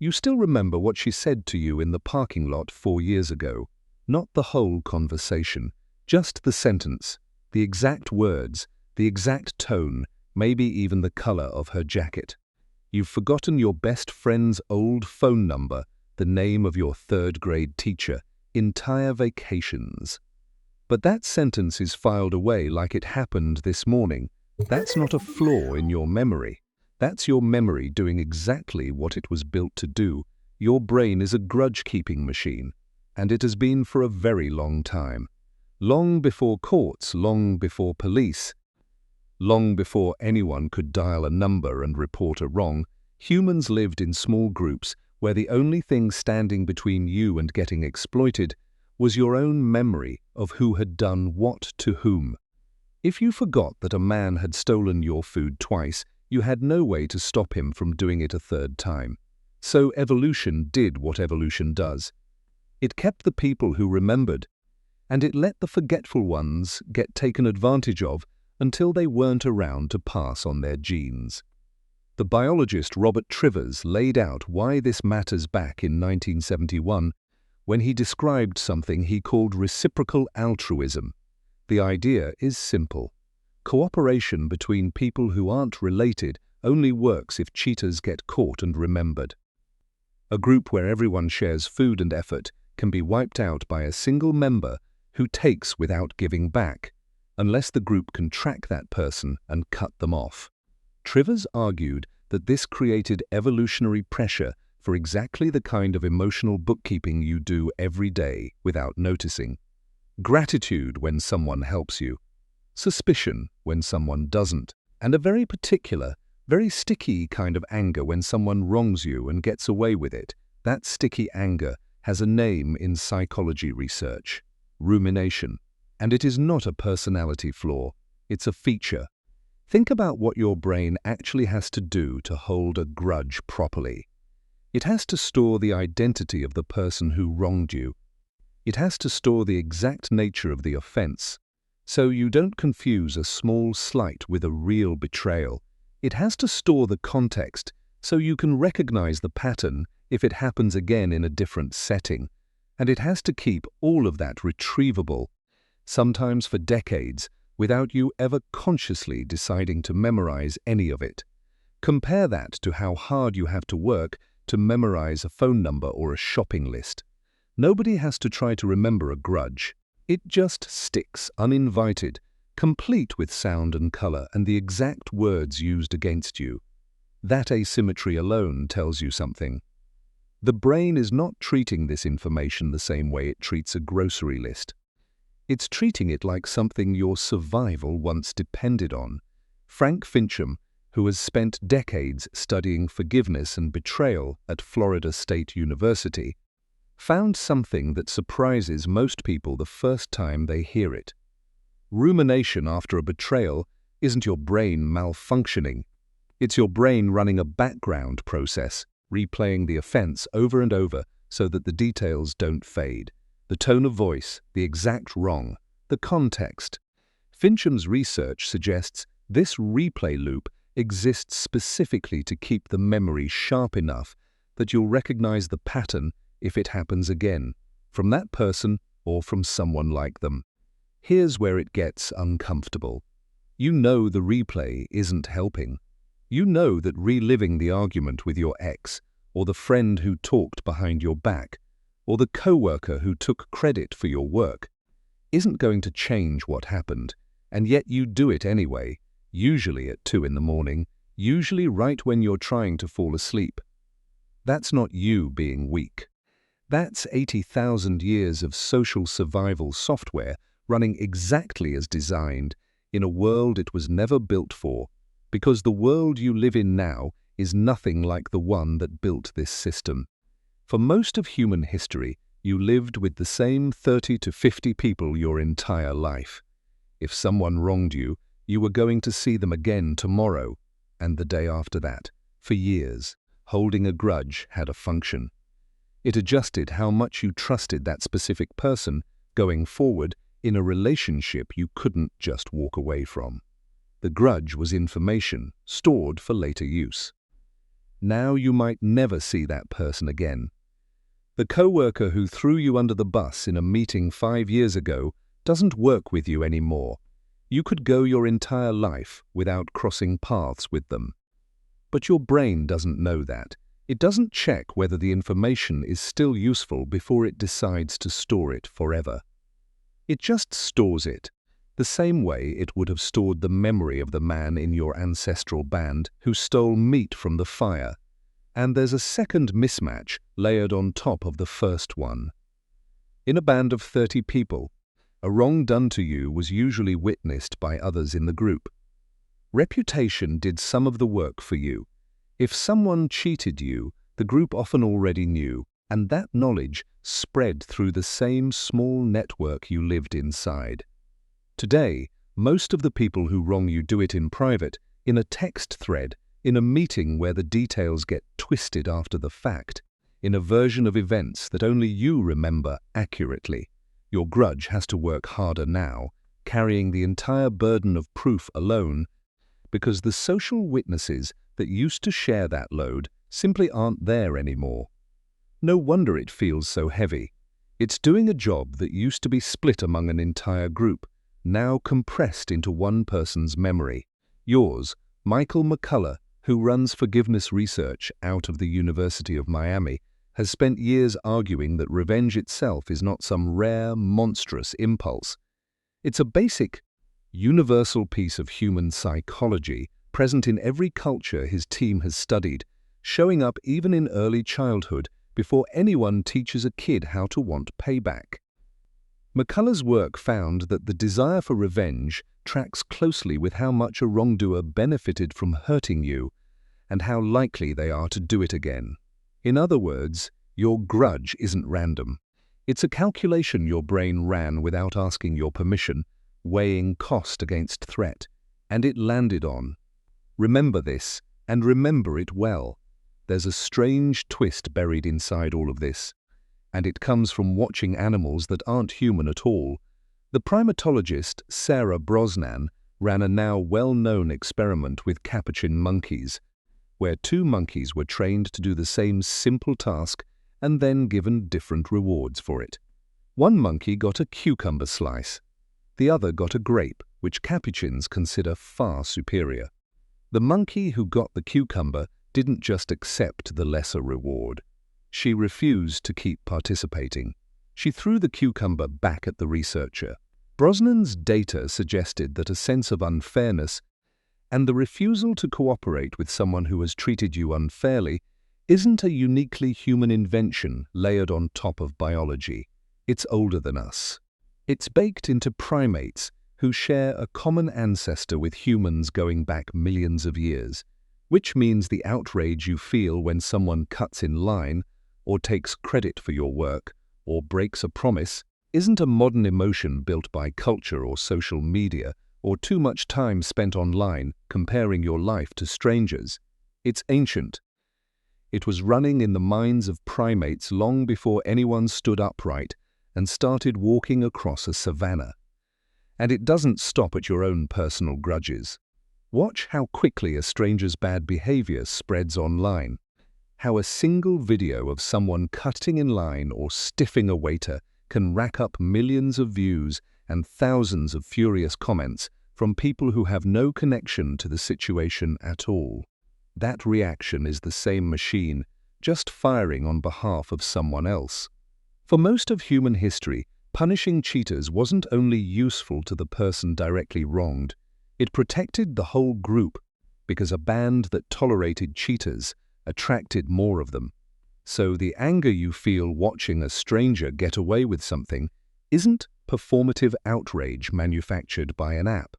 You still remember what she said to you in the parking lot 4 years ago. Not the whole conversation, just the sentence, the exact words, the exact tone, maybe even the color of her jacket. You've forgotten your best friend's old phone number, the name of your third-grade teacher, entire vacations. But that sentence is filed away like it happened this morning. That's not a flaw in your memory. That's your memory doing exactly what it was built to do. Your brain is a grudge-keeping machine, and it has been for a very long time. Long before courts, long before police, long before anyone could dial a number and report a wrong, humans lived in small groups where the only thing standing between you and getting exploited was your own memory of who had done what to whom. If you forgot that a man had stolen your food twice, you had no way to stop him from doing it a third time. So evolution did what evolution does. It kept the people who remembered, and it let the forgetful ones get taken advantage of until they weren't around to pass on their genes. The biologist Robert Trivers laid out why this matters back in 1971 when he described something he called reciprocal altruism. The idea is simple. Cooperation between people who aren't related only works if cheaters get caught and remembered. A group where everyone shares food and effort can be wiped out by a single member who takes without giving back, unless the group can track that person and cut them off. Trivers argued that this created evolutionary pressure for exactly the kind of emotional bookkeeping you do every day without noticing. Gratitude when someone helps you, suspicion when someone doesn't, and a very particular, very sticky kind of anger when someone wrongs you and gets away with it. That sticky anger has a name in psychology research: rumination. And it is not a personality flaw, it's a feature. Think about what your brain actually has to do to hold a grudge properly. It has to store the identity of the person who wronged you. It has to store the exact nature of the offense, so you don't confuse a small slight with a real betrayal. It has to store the context, so you can recognize the pattern if it happens again in a different setting. And it has to keep all of that retrievable, sometimes for decades, without you ever consciously deciding to memorize any of it. Compare that to how hard you have to work to memorize a phone number or a shopping list. Nobody has to try to remember a grudge. It just sticks uninvited, complete with sound and color and the exact words used against you. That asymmetry alone tells you something. The brain is not treating this information the same way it treats a grocery list. It's treating it like something your survival once depended on. Frank Fincham, who has spent decades studying forgiveness and betrayal at Florida State University, found something that surprises most people the first time they hear it. Rumination after a betrayal isn't your brain malfunctioning. It's your brain running a background process, replaying the offense over and over so that the details don't fade. The tone of voice, the exact wrong, the context. Fincham's research suggests this replay loop exists specifically to keep the memory sharp enough that you'll recognize the pattern if it happens again, from that person or from someone like them. Here's where it gets uncomfortable. You know the replay isn't helping. You know that reliving the argument with your ex, or the friend who talked behind your back, or the coworker who took credit for your work, isn't going to change what happened, and yet you do it anyway, usually at 2 in the morning, usually right when you're trying to fall asleep. That's not you being weak. That's 80,000 years of social survival software running exactly as designed in a world it was never built for, because the world you live in now is nothing like the one that built this system. For most of human history, you lived with the same 30 to 50 people your entire life. If someone wronged you, you were going to see them again tomorrow, and the day after that. For years, holding a grudge had a function. It adjusted how much you trusted that specific person going forward in a relationship you couldn't just walk away from. The grudge was information stored for later use. Now you might never see that person again. The coworker who threw you under the bus in a meeting 5 years ago doesn't work with you anymore. You could go your entire life without crossing paths with them. But your brain doesn't know that. It doesn't check whether the information is still useful before it decides to store it forever. It just stores it, the same way it would have stored the memory of the man in your ancestral band who stole meat from the fire. And there's a second mismatch layered on top of the first one. In a band of 30 people, a wrong done to you was usually witnessed by others in the group. Reputation did some of the work for you. If someone cheated you, the group often already knew, and that knowledge spread through the same small network you lived inside. Today, most of the people who wrong you do it in private, in a text thread, in a meeting where the details get twisted after the fact, in a version of events that only you remember accurately. Your grudge has to work harder now, carrying the entire burden of proof alone, because the social witnesses that used to share that load simply aren't there anymore. No wonder it feels so heavy. It's doing a job that used to be split among an entire group, now compressed into one person's memory. Yours, Michael McCullough, who runs forgiveness research out of the University of Miami, has spent years arguing that revenge itself is not some rare, monstrous impulse. It's a basic, universal piece of human psychology present in every culture his team has studied, showing up even in early childhood before anyone teaches a kid how to want payback. McCullough's work found that the desire for revenge tracks closely with how much a wrongdoer benefited from hurting you and how likely they are to do it again. In other words, your grudge isn't random. It's a calculation your brain ran without asking your permission, weighing cost against threat, and it landed on. Remember this, and remember it well. There's a strange twist buried inside all of this, and it comes from watching animals that aren't human at all. The primatologist Sarah Brosnan ran a now well-known experiment with capuchin monkeys, where 2 monkeys were trained to do the same simple task and then given different rewards for it. One monkey got a cucumber slice. The other got a grape, which capuchins consider far superior. The monkey who got the cucumber didn't just accept the lesser reward. She refused to keep participating. She threw the cucumber back at the researcher. Brosnan's data suggested that a sense of unfairness and the refusal to cooperate with someone who has treated you unfairly isn't a uniquely human invention layered on top of biology. It's older than us. It's baked into primates who share a common ancestor with humans going back millions of years, which means the outrage you feel when someone cuts in line or takes credit for your work or breaks a promise isn't a modern emotion built by culture or social media or too much time spent online comparing your life to strangers. It's ancient. It was running in the minds of primates long before anyone stood upright and started walking across a savanna. And it doesn't stop at your own personal grudges. Watch how quickly a stranger's bad behavior spreads online. How a single video of someone cutting in line or stiffing a waiter can rack up millions of views and thousands of furious comments from people who have no connection to the situation at all. That reaction is the same machine, just firing on behalf of someone else. For most of human history, punishing cheaters wasn't only useful to the person directly wronged, it protected the whole group, because a band that tolerated cheaters attracted more of them. So the anger you feel watching a stranger get away with something isn't performative outrage manufactured by an app.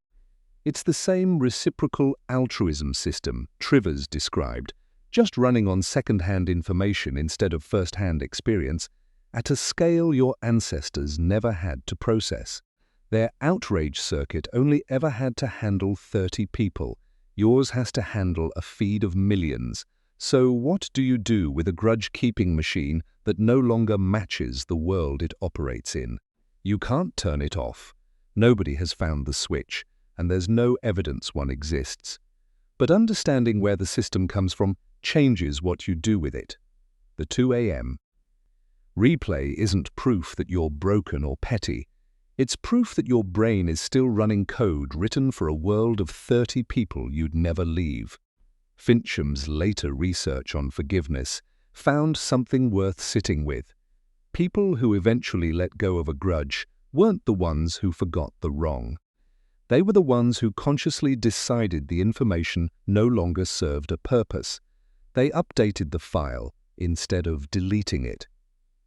It's the same reciprocal altruism system Trivers described, just running on second-hand information instead of first-hand experience, at a scale your ancestors never had to process. Their outrage circuit only ever had to handle 30 people. Yours has to handle a feed of millions. So what do you do with a grudge-keeping machine that no longer matches the world it operates in? You can't turn it off. Nobody has found the switch, and there's no evidence one exists. But understanding where the system comes from changes what you do with it. The 2 a.m. replay isn't proof that you're broken or petty. It's proof that your brain is still running code written for a world of 30 people you'd never leave. Fincham's later research on forgiveness found something worth sitting with. People who eventually let go of a grudge weren't the ones who forgot the wrong. They were the ones who consciously decided the information no longer served a purpose. They updated the file instead of deleting it.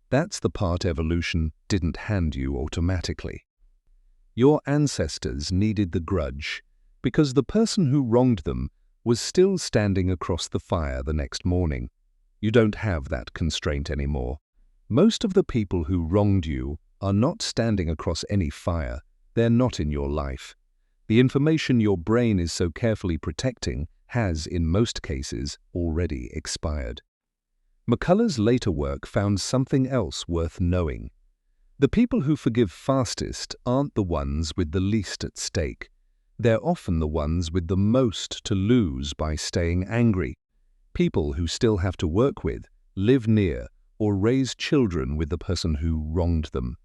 That's the part evolution didn't hand you automatically. Your ancestors needed the grudge because the person who wronged them was still standing across the fire the next morning. You don't have that constraint anymore. Most of the people who wronged you are not standing across any fire. They're not in your life. The information your brain is so carefully protecting has, in most cases, already expired. McCullough's later work found something else worth knowing. The people who forgive fastest aren't the ones with the least at stake. They're often the ones with the most to lose by staying angry. People who still have to work with, live near, or raise children with the person who wronged them.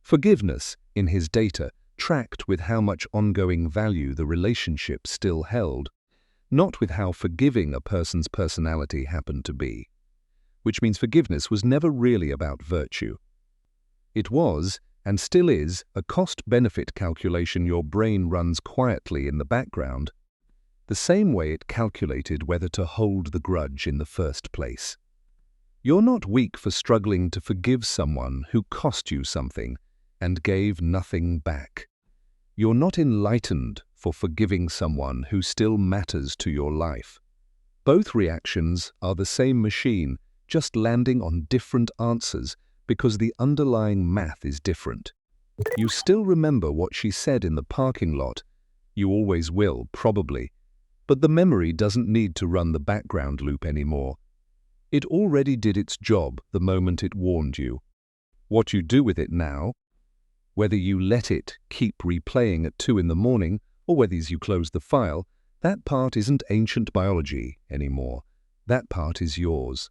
Forgiveness, in his data, tracked with how much ongoing value the relationship still held, not with how forgiving a person's personality happened to be. Which means forgiveness was never really about virtue. It was, and still is, a cost-benefit calculation your brain runs quietly in the background, the same way it calculated whether to hold the grudge in the first place. You're not weak for struggling to forgive someone who cost you something and gave nothing back. You're not enlightened for forgiving someone who still matters to your life. Both reactions are the same machine, just landing on different answers because the underlying math is different. You still remember what she said in the parking lot. You always will, probably. But the memory doesn't need to run the background loop anymore. It already did its job the moment it warned you. What you do with it now, whether you let it keep replaying at 2 in the morning or whether you close the file, that part isn't ancient biology anymore. That part is yours.